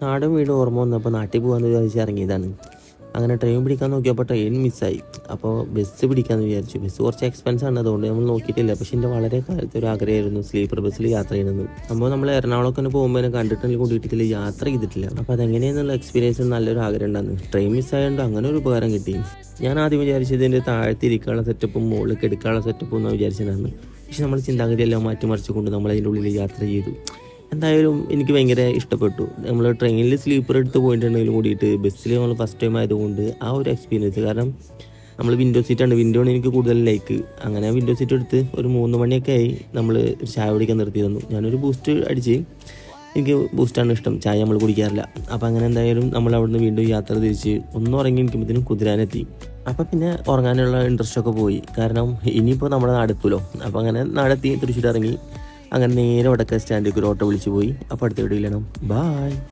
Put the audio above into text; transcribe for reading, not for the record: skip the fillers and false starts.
നാടും വീടും ഓർമ്മ വന്നപ്പോൾ നാട്ടിൽ പോകാമെന്ന് വിചാരിച്ച് ഇറങ്ങിയതാണ്. അങ്ങനെ ട്രെയിൻ പിടിക്കാൻ നോക്കിയപ്പോൾ ട്രെയിൻ മിസ്സായി. അപ്പോൾ ബസ് പിടിക്കാമെന്ന് വിചാരിച്ചു. ബസ് കുറച്ച് എക്സ്പെൻസ് ആണ്, അതുകൊണ്ട് നമ്മൾ നോക്കിയിട്ടില്ല. പക്ഷേ എൻ്റെ വളരെ കാലത്ത് ഒരു ആഗ്രഹമായിരുന്നു സ്ലീപ്പർ ബസ്സിൽ യാത്ര ചെയ്യുന്നത്. സംഭവം നമ്മൾ എറണാകുളമൊക്കെ പോകുമ്പോൾ എന്നെ കണ്ടിട്ടുണ്ടെങ്കിൽ കൂട്ടിയിട്ടില്ല, യാത്ര ചെയ്തിട്ടില്ല. അപ്പോൾ അതെങ്ങനെയെന്നുള്ള എക്സ്പീരിയൻസ് നല്ലൊരു ആഗ്രഹം ഉണ്ടായിരുന്നു. ട്രെയിൻ മിസ്സായതുകൊണ്ട് അങ്ങനെ ഒരു ഉപകാരം കിട്ടി. ഞാൻ ആദ്യം വിചാരിച്ചത് ഇതിൻ്റെ താഴ്ത്തിരിക്കാനുള്ള സെറ്റപ്പും മുകളിൽ എടുക്കാനുള്ള സെറ്റപ്പും എന്നാണ് വിചാരിച്ചിട്ടുണ്ടായിരുന്നു. പക്ഷെ നമ്മൾ ചിന്താഗതിയെല്ലാം മാറ്റിമറിച്ചുകൊണ്ട് നമ്മൾ അതിൻ്റെ ഉള്ളിൽ യാത്ര ചെയ്തു. എന്തായാലും എനിക്ക് ഭയങ്കര ഇഷ്ടപ്പെട്ടു. നമ്മൾ ട്രെയിനിൽ സ്ലീപ്പർ എടുത്ത് പോയിട്ടുണ്ടെങ്കിലും കൂടിയിട്ട് ബസ്സിൽ നമ്മൾ ഫസ്റ്റ് ടൈം ആയതുകൊണ്ട് ആ ഒരു എക്സ്പീരിയൻസ്, കാരണം നമ്മൾ വിൻഡോ സീറ്റാണ്, വിൻഡോയാണ് എനിക്ക് കൂടുതൽ ലൈക്ക്. അങ്ങനെ വിൻഡോ സീറ്റ് എടുത്ത് ഒരു 3 മണിയൊക്കെ ആയി നമ്മൾ ചായ കുടിക്കാൻ നിർത്തി തന്നു. ഞാനൊരു ബൂസ്റ്റ് അടിച്ച്, എനിക്ക് ബൂസ്റ്റാണ് ഇഷ്ടം, ചായ നമ്മൾ കുടിക്കാറില്ല. അപ്പോൾ അങ്ങനെ എന്തായാലും നമ്മൾ അവിടുന്ന് വീണ്ടും യാത്ര തിരിച്ച് ഒന്ന് ഉറങ്ങി നിൽക്കുമ്പോഴത്തേനും കുതിരാനെത്തി. അപ്പോൾ പിന്നെ ഉറങ്ങാനുള്ള ഇൻട്രസ്റ്റൊക്കെ പോയി, കാരണം ഇനിയിപ്പോൾ നമ്മുടെ നാടെത്തുമല്ലോ. അപ്പോൾ അങ്ങനെ നാടെത്തി, തൃശ്ശൂർ ഇറങ്ങി. അങ്ങനെ നേരെ വടക്കേ സ്റ്റാൻഡിലേക്ക് ഒരു ഓട്ടോ വിളിച്ച് പോയി. അപ്പോൾ അടുത്ത വീഡിയോയിലാണ്. ബായ്.